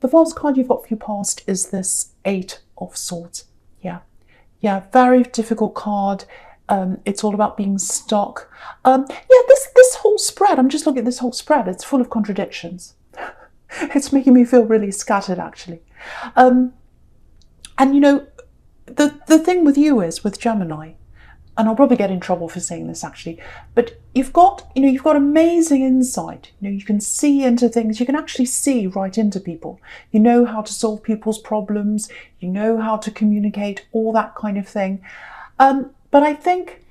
The first card you've got for your past is this Eight of Swords. Yeah, very difficult card. It's all about being stuck. This whole spread, I'm just looking at this whole spread, it's full of contradictions. It's making me feel really scattered, actually. And you know, the thing with you is, with Gemini, and I'll probably get in trouble for saying this actually, but you've got amazing insight. You can see into things. You can actually see right into people. You know how to solve people's problems. You know how to communicate, all that kind of thing. But I think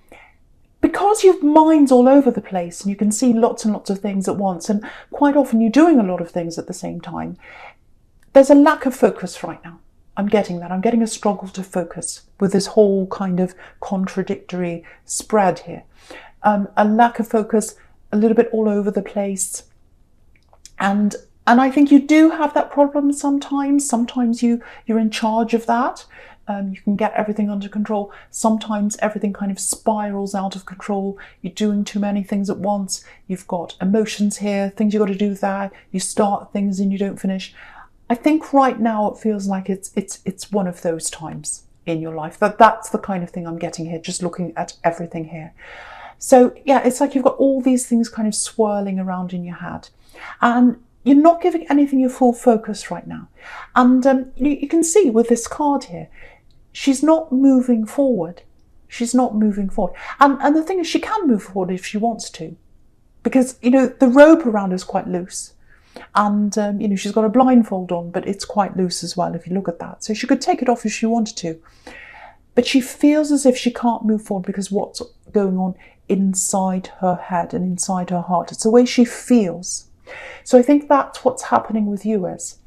because your mind's all over the place and you can see lots and lots of things at once, and quite often you're doing a lot of things at the same time, there's a lack of focus right now. I'm getting that. I'm getting a struggle to focus with this whole kind of contradictory spread here. A lack of focus, a little bit all over the place. And I think you do have that problem sometimes. Sometimes you're in charge of that. You can get everything under control. Sometimes everything kind of spirals out of control. You're doing too many things at once. You've got emotions here, things you've got to do there. You start things and you don't finish. I think right now it feels like it's one of those times in your life. That's the kind of thing I'm getting here, just looking at everything here. So yeah, it's like you've got all these things kind of swirling around in your head. And you're not giving anything your full focus right now. And you can see with this card here, she's not moving forward. She's not moving forward. And the thing is, she can move forward if she wants to. Because, the rope around her is quite loose. And, she's got a blindfold on, but it's quite loose as well, if you look at that. So she could take it off if she wanted to. But she feels as if she can't move forward because what's going on inside her head and inside her heart. It's the way she feels. So I think that's what's happening with you is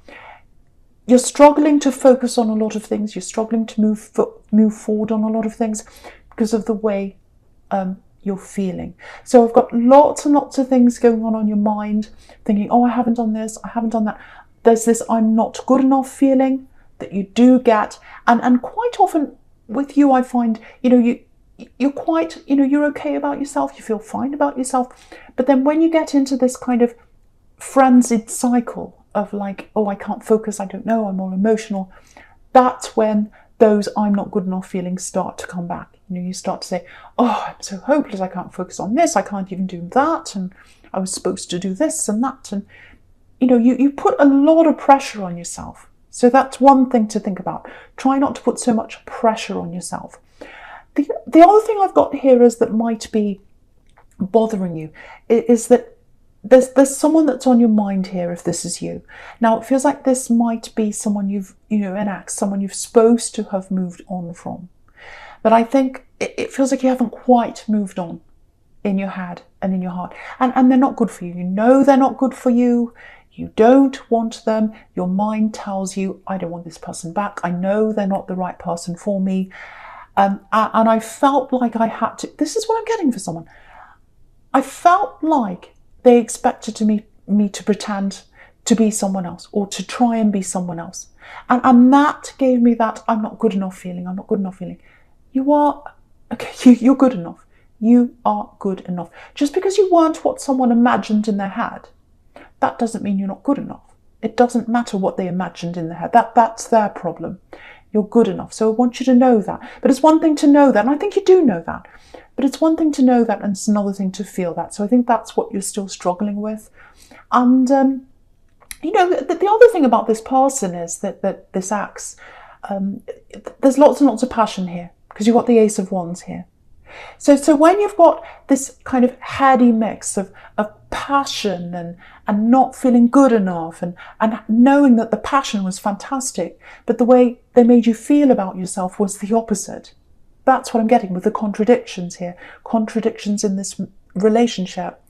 you're struggling to focus on a lot of things. You're struggling to move forward on a lot of things because of the way you're feeling. So I've got lots and lots of things going on your mind, thinking, oh, I haven't done this, I haven't done that. There's this I'm not good enough feeling that you do get. And quite often with you, I find, you're quite, you're okay about yourself, you feel fine about yourself. But then when you get into this kind of frenzied cycle of like, oh, I can't focus, I don't know, I'm all emotional, that's when those I'm not good enough feelings start to come back. You start to say, oh, I'm so hopeless, I can't focus on this, I can't even do that, and I was supposed to do this and that. And, you put a lot of pressure on yourself. So that's one thing to think about. Try not to put so much pressure on yourself. The other thing I've got here is that might be bothering you is that there's someone that's on your mind here if this is you. Now, it feels like this might be someone an ex, someone you're supposed to have moved on from. But I think it feels like you haven't quite moved on in your head and in your heart. And they're not good for you. You know they're not good for you. You don't want them. Your mind tells you, I don't want this person back. I know they're not the right person for me. And I felt like I had to, this is what I'm getting for someone. I felt like they expected me to pretend to be someone else or to try and be someone else. And that gave me that I'm not good enough feeling. I'm not good enough feeling. You are, okay, you're good enough. You are good enough. Just because you weren't what someone imagined in their head, that doesn't mean you're not good enough. It doesn't matter what they imagined in their head. That's their problem. You're good enough. So I want you to know that. But it's one thing to know that, and I think you do know that. But it's one thing to know that, and it's another thing to feel that. So I think that's what you're still struggling with. And, the other thing about this person is that this ex, there's lots and lots of passion here, because you've got the Ace of Wands here. So when you've got this kind of heady mix of passion and not feeling good enough and knowing that the passion was fantastic, but the way they made you feel about yourself was the opposite. That's what I'm getting with the contradictions here. Contradictions in this relationship.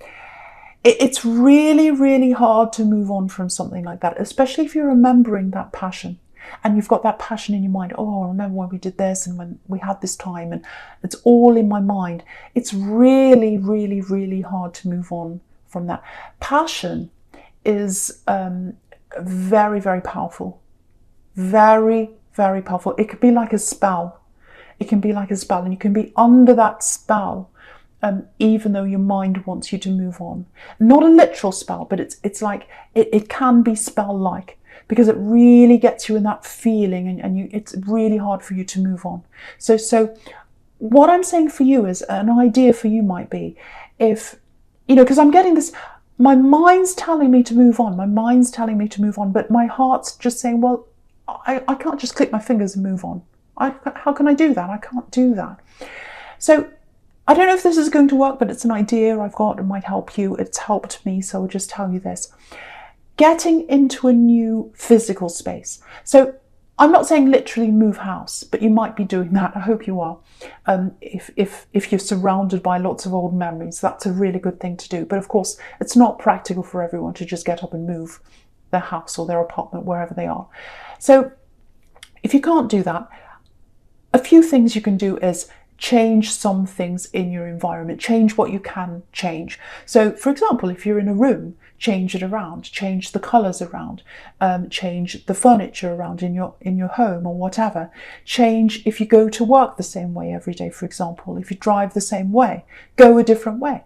It's really, really hard to move on from something like that, especially if you're remembering that passion. And you've got that passion in your mind. Oh, I remember when we did this and when we had this time, and it's all in my mind. It's really, really, really hard to move on from that. Passion is very, very powerful. Very, very powerful. It could be like a spell. It can be like a spell, and you can be under that spell, even though your mind wants you to move on. Not a literal spell, but it's like, it can be spell-like. because it really gets you in that feeling, and it's really hard for you to move on. So what I'm saying for you is, an idea for you might be, if, because I'm getting this, my mind's telling me to move on, but my heart's just saying, well, I can't just click my fingers and move on. How can I do that? I can't do that. So I don't know if this is going to work, but it's an idea I've got. It might help you. It's helped me, so I'll just tell you this. Getting into a new physical space. So I'm not saying literally move house, but you might be doing that. I hope you are. If you're surrounded by lots of old memories, that's a really good thing to do. But of course, it's not practical for everyone to just get up and move their house or their apartment, wherever they are. So if you can't do that, a few things you can do is change some things in your environment, change what you can change. So for example, if you're in a room, change it around, change the colours around, change the furniture around in your home or whatever. Change if you go to work the same way every day, for example. If you drive the same way, go a different way.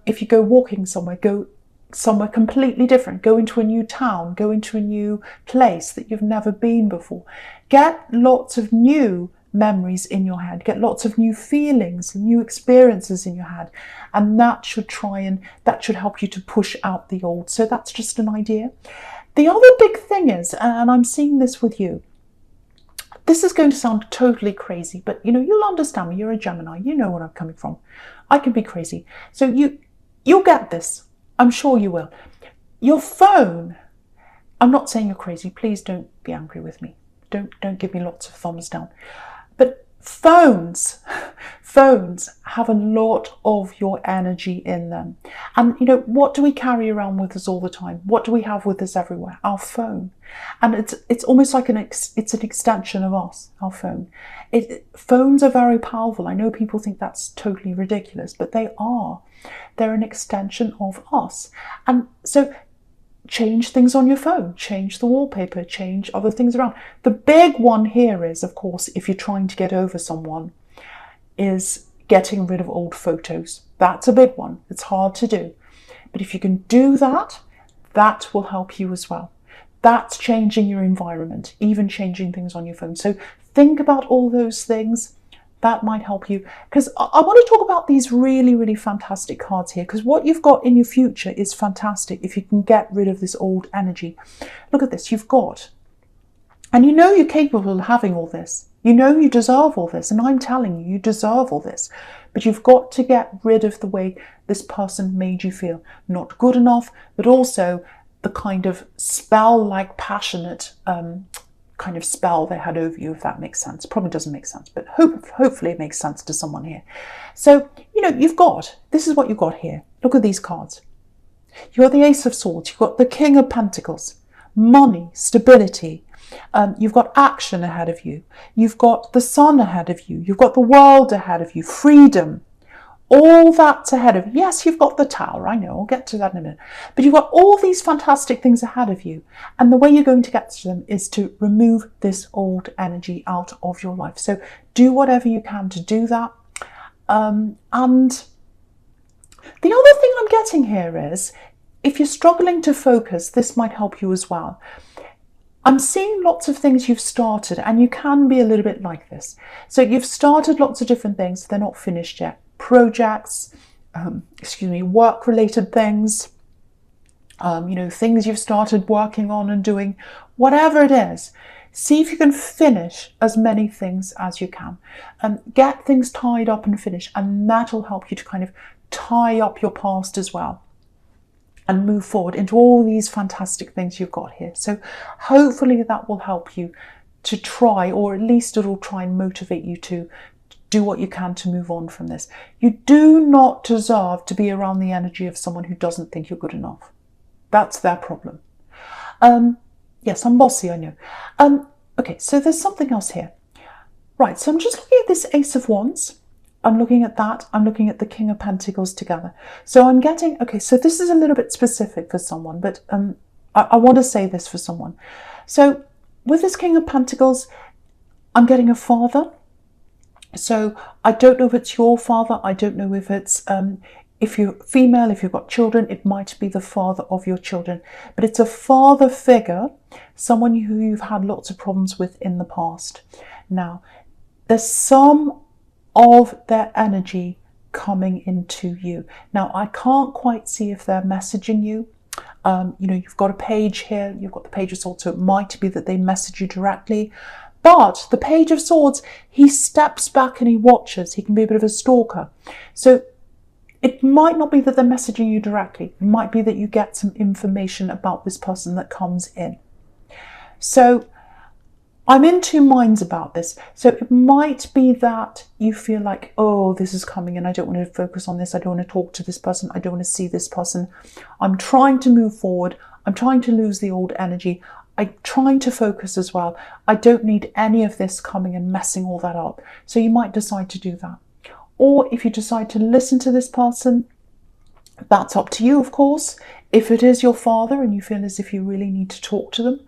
If you go walking somewhere, go somewhere completely different. Go into a new town, go into a new place that you've never been before. Get lots of new memories in your head, get lots of new feelings, new experiences in your head, and that should help you to push out the old. So that's just an idea. The other big thing is, and I'm seeing this with you, this is going to sound totally crazy, but you'll understand me. You're a Gemini, you know where I'm coming from. I can be crazy, so you'll get this. I'm sure you will. Your phone, I'm not saying you're crazy, please don't be angry with me. Don't give me lots of thumbs down. But phones have a lot of your energy in them. And what do we carry around with us all the time? What do we have with us everywhere? Our phone. And it's almost like it's an extension of us, our phone. Phones are very powerful. I know people think that's totally ridiculous, but they are. They're an extension of us. And so change things on your phone, change the wallpaper, change other things around. The big one here is, of course, if you're trying to get over someone, is getting rid of old photos. That's a big one. It's hard to do. But if you can do that, that will help you as well. That's changing your environment, even changing things on your phone. So think about all those things. That might help you, because I want to talk about these really, really fantastic cards here, because what you've got in your future is fantastic if you can get rid of this old energy. Look at this, you've got, and you're capable of having all this. You deserve all this, and I'm telling you, you deserve all this. But you've got to get rid of the way this person made you feel. Not good enough, but also the kind of spell-like passionate kind of spell they had over you, if that makes sense. Probably doesn't make sense, but hopefully it makes sense to someone here. So, this is what you've got here. Look at these cards. You've got the Ace of Swords, you've got the King of Pentacles, money, stability. You've got action ahead of you. You've got the sun ahead of you. You've got the world ahead of you, freedom. All that's ahead of you. Yes, you've got the Tower, I know, I'll get to that in a minute. But you've got all these fantastic things ahead of you. And the way you're going to get to them is to remove this old energy out of your life. So do whatever you can to do that. And the other thing I'm getting here is, if you're struggling to focus, this might help you as well. I'm seeing lots of things you've started, and you can be a little bit like this. So you've started lots of different things, they're not finished yet. Projects, work-related things, things you've started working on and doing, whatever it is. See if you can finish as many things as you can. Get things tied up and finished, and that'll help you to kind of tie up your past as well and move forward into all these fantastic things you've got here. So hopefully that will help you to try, or at least it'll try and motivate you to do what you can to move on from this. You do not deserve to be around the energy of someone who doesn't think you're good enough. That's their problem. Yes, I'm bossy, I know. Okay, so there's something else here. Right, so I'm just looking at this Ace of Wands. I'm looking at that. I'm looking at the King of Pentacles together. So I'm getting, okay, so this is a little bit specific for someone, but I want to say this for someone. So with this King of Pentacles, I'm getting a father. So I don't know if it's your father. I don't know if it's if you're female, if you've got children, it might be the father of your children. But it's a father figure, someone who you've had lots of problems with in the past. Now, there's some of their energy coming into you. Now, I can't quite see if they're messaging you. You've got a page here, you've got the Page of Swords, so it might be that they message you directly. But the Page of Swords, he steps back and he watches. He can be a bit of a stalker. So it might not be that they're messaging you directly. It might be that you get some information about this person that comes in. So I'm in two minds about this. So it might be that you feel like, oh, this is coming and I don't want to focus on this. I don't want to talk to this person. I don't want to see this person. I'm trying to move forward. I'm trying to lose the old energy. I'm trying to focus as well. I don't need any of this coming and messing all that up. So you might decide to do that. Or if you decide to listen to this person, that's up to you, of course. If it is your father and you feel as if you really need to talk to them,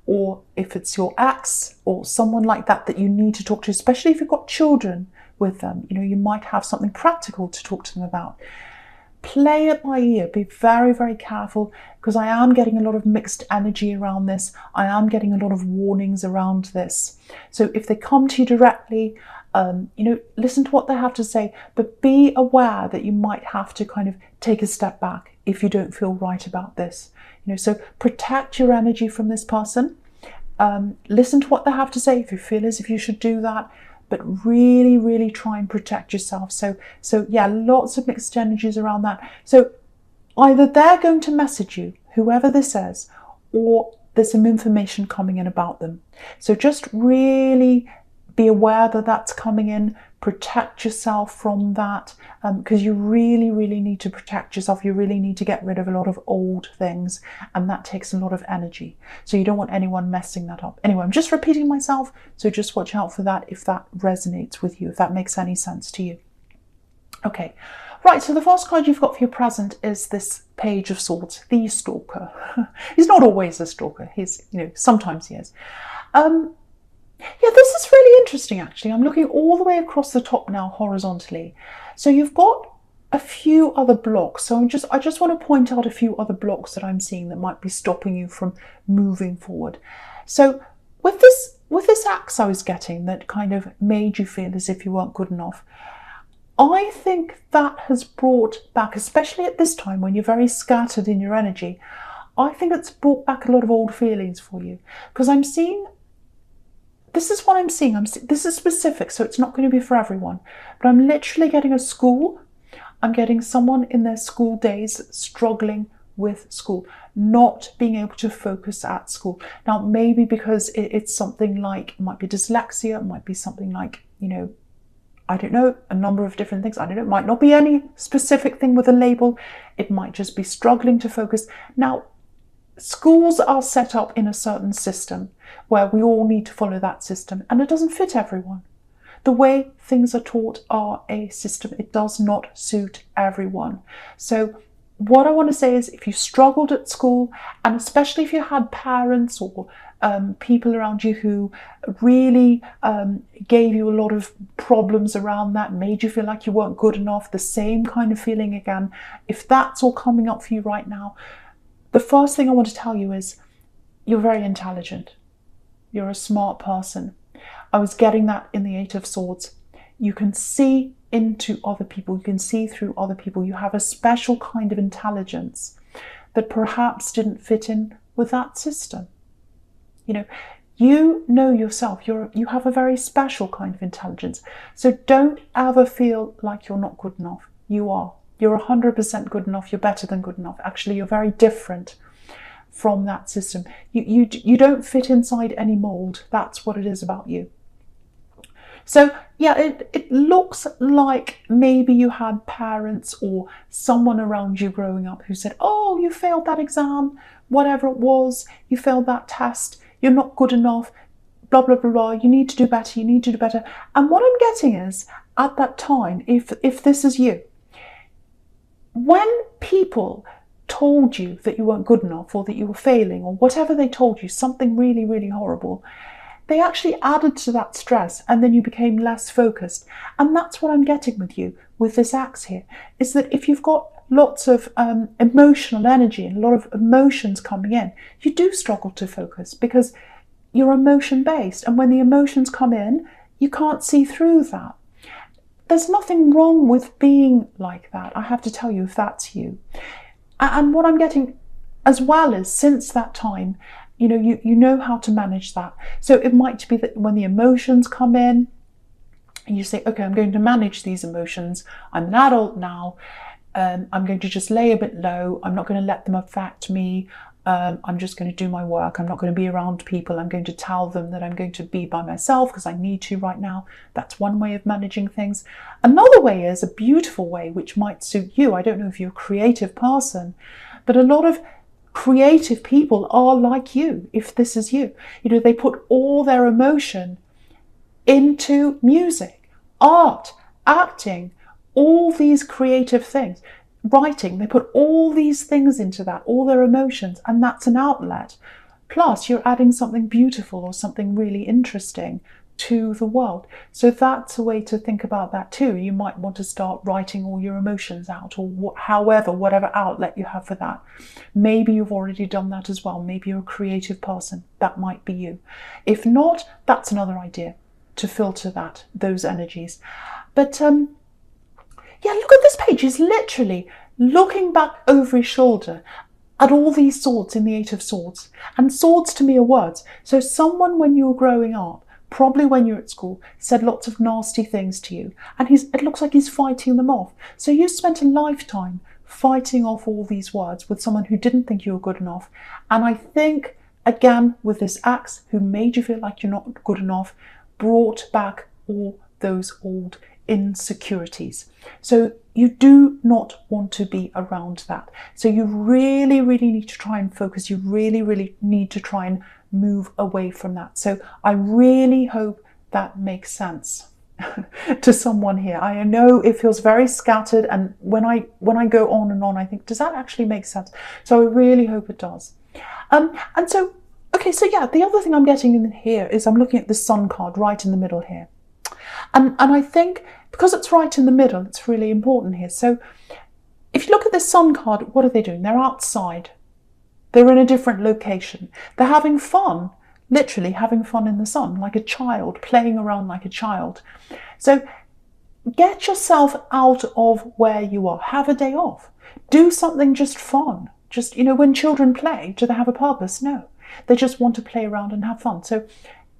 or if it's your ex or someone like that that you need to talk to, especially if you've got children with them, you might have something practical to talk to them about. Play it by ear. Be very, very careful, because I am getting a lot of mixed energy around this. I am getting a lot of warnings around this. So if they come to you directly, listen to what they have to say, but be aware that you might have to kind of take a step back if you don't feel right about this. So protect your energy from this person. Listen to what they have to say if you feel as if you should do that, but really, really try and protect yourself. So yeah, lots of mixed energies around that. So either they're going to message you, whoever this is, or there's some information coming in about them. So just really be aware that that's coming in. Protect yourself from that, because you really, really need to protect yourself. You really need to get rid of a lot of old things, and that takes a lot of energy. So you don't want anyone messing that up. Anyway, I'm just repeating myself, so just watch out for that if that resonates with you, if that makes any sense to you. Okay, right, so the first card you've got for your present is this Page of Swords, the stalker. He's not always a stalker. He's, sometimes he is. Yeah, this is really interesting, actually. I'm looking all the way across the top now, horizontally. So you've got a few other blocks. So I just want to point out a few other blocks that I'm seeing that might be stopping you from moving forward. So with this axe I was getting that kind of made you feel as if you weren't good enough, I think that has brought back, especially at this time when you're very scattered in your energy, I think it's brought back a lot of old feelings for you. Because I'm seeing, this is what I'm seeing. This is specific, so it's not going to be for everyone. But I'm literally getting a school. I'm getting someone in their school days struggling with school, not being able to focus at school. Now, maybe because it's something like, it might be dyslexia, it might be something like, I don't know, a number of different things. I don't know, it might not be any specific thing with a label. It might just be struggling to focus. Now, schools are set up in a certain system where we all need to follow that system, and it doesn't fit everyone. The way things are taught are a system. It does not suit everyone. So what I want to say is, if you struggled at school, and especially if you had parents or people around you who really gave you a lot of problems around that, made you feel like you weren't good enough, the same kind of feeling again, if that's all coming up for you right now, the first thing I want to tell you is you're very intelligent. You're a smart person. I was getting that in the Eight of Swords. You can see into other people. You can see through other people. You have a special kind of intelligence that perhaps didn't fit in with that system. You know yourself. You have a very special kind of intelligence. So don't ever feel like you're not good enough. You are. You're 100% good enough. You're better than good enough. Actually, you're very different from that system. You don't fit inside any mold. That's what it is about you. So yeah, it looks like maybe you had parents or someone around you growing up who said, oh, you failed that exam, whatever it was, you failed that test, you're not good enough, blah, blah, blah, blah, you need to do better, you need to do better. And what I'm getting is, at that time, if this is you, when people told you that you weren't good enough or that you were failing or whatever they told you, something really, really horrible, they actually added to that stress, and then you became less focused. And that's what I'm getting with you with this axe here, is that if you've got lots of emotional energy and a lot of emotions coming in, you do struggle to focus because you're emotion based. And when the emotions come in, you can't see through that. There's nothing wrong with being like that, I have to tell you, if that's you. And what I'm getting as well is, since that time, you know how to manage that. So it might be that when the emotions come in, and you say, okay, I'm going to manage these emotions. I'm an adult now. I'm going to just lay a bit low. I'm not going to let them affect me. I'm just going to do my work. I'm not going to be around people. I'm going to tell them that I'm going to be by myself because I need to right now. That's one way of managing things. Another way is a beautiful way, which might suit you. I don't know if you're a creative person, but a lot of creative people are like you, if this is you. They put all their emotion into music, art, acting, all these creative things. Writing, they put all these things into that, all their emotions, and that's an outlet. Plus, you're adding something beautiful or something really interesting to the world. So that's a way to think about that too. You might want to start writing all your emotions out, or whatever outlet you have for that. Maybe you've already done that as well. Maybe you're a creative person. That might be you. If not, that's another idea to filter those energies. But yeah, look at this page. He's literally looking back over his shoulder at all these swords in the Eight of Swords. And swords to me are words. So someone, when you were growing up, probably when you're at school, said lots of nasty things to you. And it looks like he's fighting them off. So you spent a lifetime fighting off all these words with someone who didn't think you were good enough. And I think, again, with this axe, who made you feel like you're not good enough, brought back all those old insecurities. So you do not want to be around that. So you really, really need to try and focus. You really, really need to try and move away from that. So I really hope that makes sense to someone here. I know it feels very scattered, and when I go on and on, I think, does that actually make sense? So I really hope it does. And so, okay, so yeah, the other thing I'm getting in here is I'm looking at the Sun card right in the middle here. And I think because it's right in the middle, it's really important here. So if you look at the Sun card, what are they doing? They're outside. They're in a different location. They're having fun, literally having fun in the sun, like a child, playing around like a child. So get yourself out of where you are. Have a day off. Do something just fun. Just, when children play, do they have a purpose? No. They just want to play around and have fun. So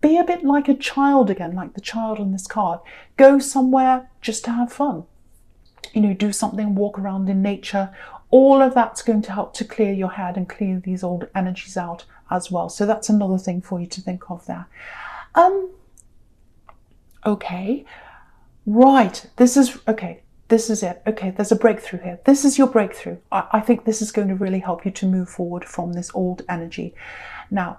be a bit like a child again, like the child on this card. Go somewhere just to have fun. Do something, walk around in nature. All of that's going to help to clear your head and clear these old energies out as well. So that's another thing for you to think of there. Okay. Right. This is it. Okay, there's a breakthrough here. This is your breakthrough. I think this is going to really help you to move forward from this old energy. Now,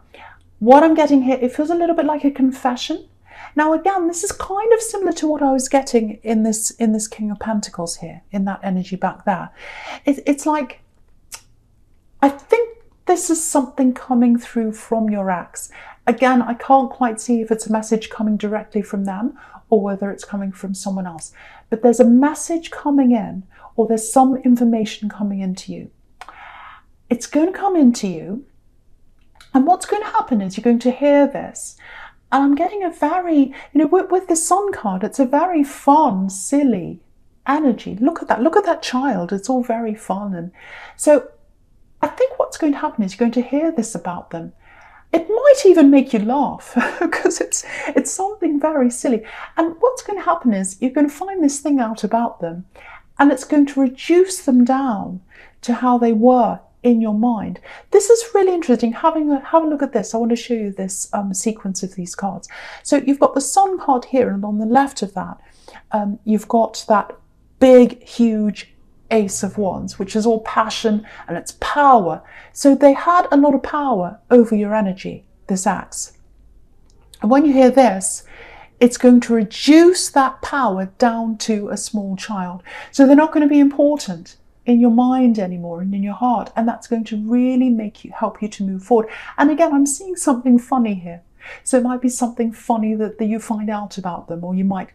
what I'm getting here, it feels a little bit like a confession. Now, again, this is kind of similar to what I was getting in this King of Pentacles here, in that energy back there. It's like, I think this is something coming through from your ex. Again, I can't quite see if it's a message coming directly from them or whether it's coming from someone else. But there's a message coming in, or there's some information coming into you. It's going to come into you. And what's going to happen is you're going to hear this. And I'm getting a very, with the Sun card, it's a very fun, silly energy. Look at that. Look at that child. It's all very fun. And so I think what's going to happen is you're going to hear this about them. It might even make you laugh because it's something very silly. And what's going to happen is you're going to find this thing out about them, and it's going to reduce them down to how they were in your mind. This is really interesting. Have a look at this. I want to show you this sequence of these cards. So you've got the Sun card here, and on the left of that, you've got that big, huge Ace of Wands, which is all passion and it's power. So they had a lot of power over your energy, this axe. And when you hear this, it's going to reduce that power down to a small child. So they're not going to be important in your mind anymore and in your heart. And that's going to really help you to move forward. And again, I'm seeing something funny here. So it might be something funny that you find out about them, or you might,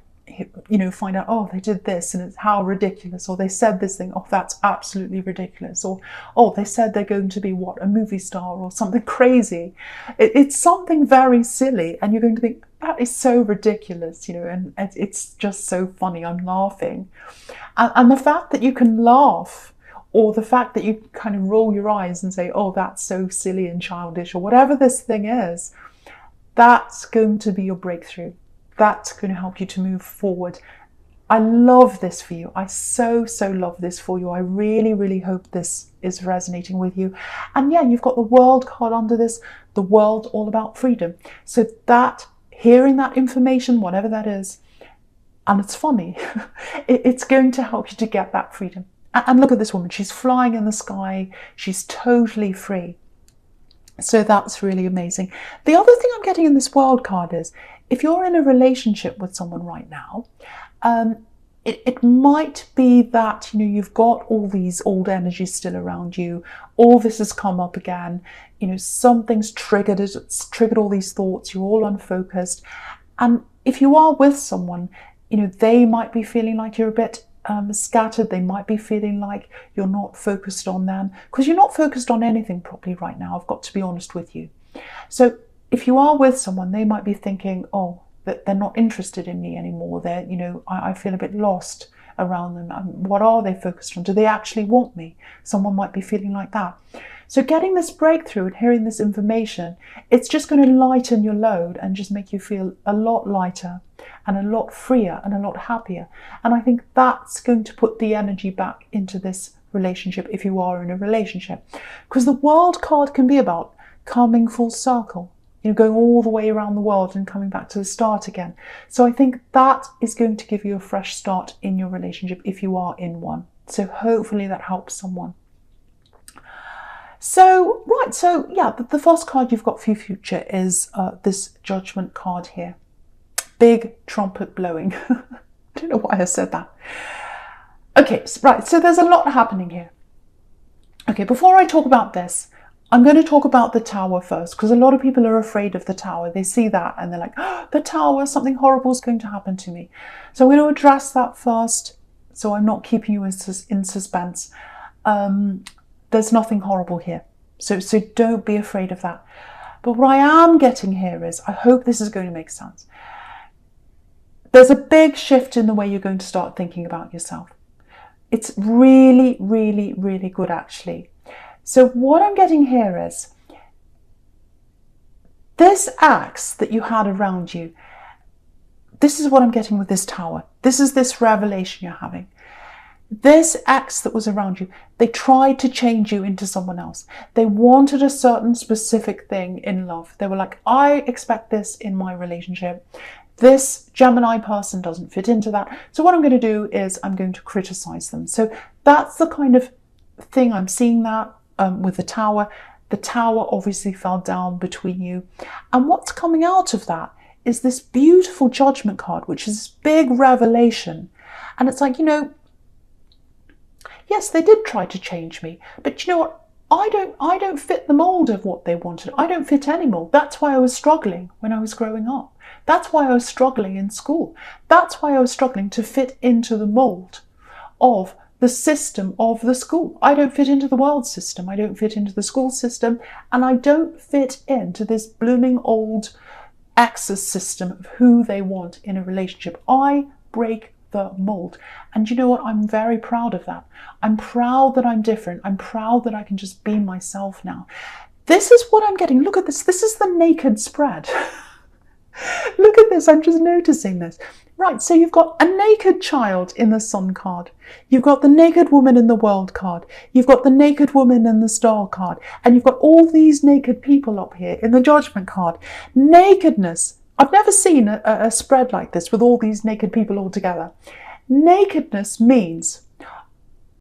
you know, find out, oh, they did this and it's how ridiculous, or they said this thing, oh, that's absolutely ridiculous, or oh, they said they're going to be what, a movie star or something crazy. It's something very silly, and you're going to think, that is so ridiculous, you know, and it's just so funny, I'm laughing. And the fact that you can laugh, or the fact that you kind of roll your eyes and say, oh, that's so silly and childish, or whatever this thing is, that's going to be your breakthrough. That's going to help you to move forward. I love this for you. I so love this for you. I really hope this is resonating with you. And yeah, you've got the World card under this, the World, all about freedom. So that, hearing that information, whatever that is, and it's funny, it's going to help you to get that freedom. And look at this woman, she's flying in the sky, she's totally free. So that's really amazing. The other thing I'm getting in this World card is, if you're in a relationship with someone right now, it might be that, you know, you've got all these old energies still around you, all this has come up again, you know, something's triggered it, it's triggered all these thoughts, you're all unfocused. And if you are with someone, you know, they might be feeling like you're a bit scattered, they might be feeling like you're not focused on them, because you're not focused on anything properly right now, I've got to be honest with you. So if you are with someone, they might be thinking, oh, that they're not interested in me anymore, they're, you know, I feel a bit lost around them. What are they focused on? Do they actually want me? Someone might be feeling like that. So getting this breakthrough and hearing this information, it's just going to lighten your load and just make you feel a lot lighter and a lot freer and a lot happier. And I think that's going to put the energy back into this relationship if you are in a relationship. Because the World card can be about coming full circle, you know, going all the way around the world and coming back to the start again. So I think that is going to give you a fresh start in your relationship if you are in one. So hopefully that helps someone. So, right, so yeah, the first card you've got for your future is this Judgment card here. Big trumpet blowing. I don't know why I said that. Okay, right, so there's a lot happening here. Okay, before I talk about this, I'm going to talk about the Tower first, because a lot of people are afraid of the Tower. They see that and they're like, oh, the Tower, something horrible is going to happen to me. So I'm going to address that first, so I'm not keeping you in suspense. There's nothing horrible here. So don't be afraid of that. But what I am getting here is, I hope this is going to make sense. There's a big shift in the way you're going to start thinking about yourself. It's really good, actually. So what I'm getting here is, this axe that you had around you, this is what I'm getting with this Tower. This is this revelation you're having. This ex that was around you, they tried to change you into someone else. They wanted a certain specific thing in love. They were like, I expect this in my relationship. This Gemini person doesn't fit into that. So what I'm going to do is I'm going to criticize them. So that's the kind of thing I'm seeing that with the Tower. The Tower obviously fell down between you. And what's coming out of that is this beautiful Judgment card, which is this big revelation. And it's like, you know, yes, they did try to change me, but you know what? I don't fit the mold of what they wanted. I don't fit any mold. That's why I was struggling when I was growing up. That's why I was struggling in school. That's why I was struggling to fit into the mold of the system of the school. I don't fit into the world system. I don't fit into the school system. And I don't fit into this blooming old access system of who they want in a relationship. I break the mold. And you know what? I'm very proud of that. I'm proud that I'm different. I'm proud that I can just be myself now. This is what I'm getting. Look at this. This is the naked spread. Look at this. I'm just noticing this. Right, so you've got a naked child in the Sun card. You've got the naked woman in the World card. You've got the naked woman in the Star card. And you've got all these naked people up here in the Judgment card. Nakedness. I've never seen a spread like this with all these naked people all together. Nakedness means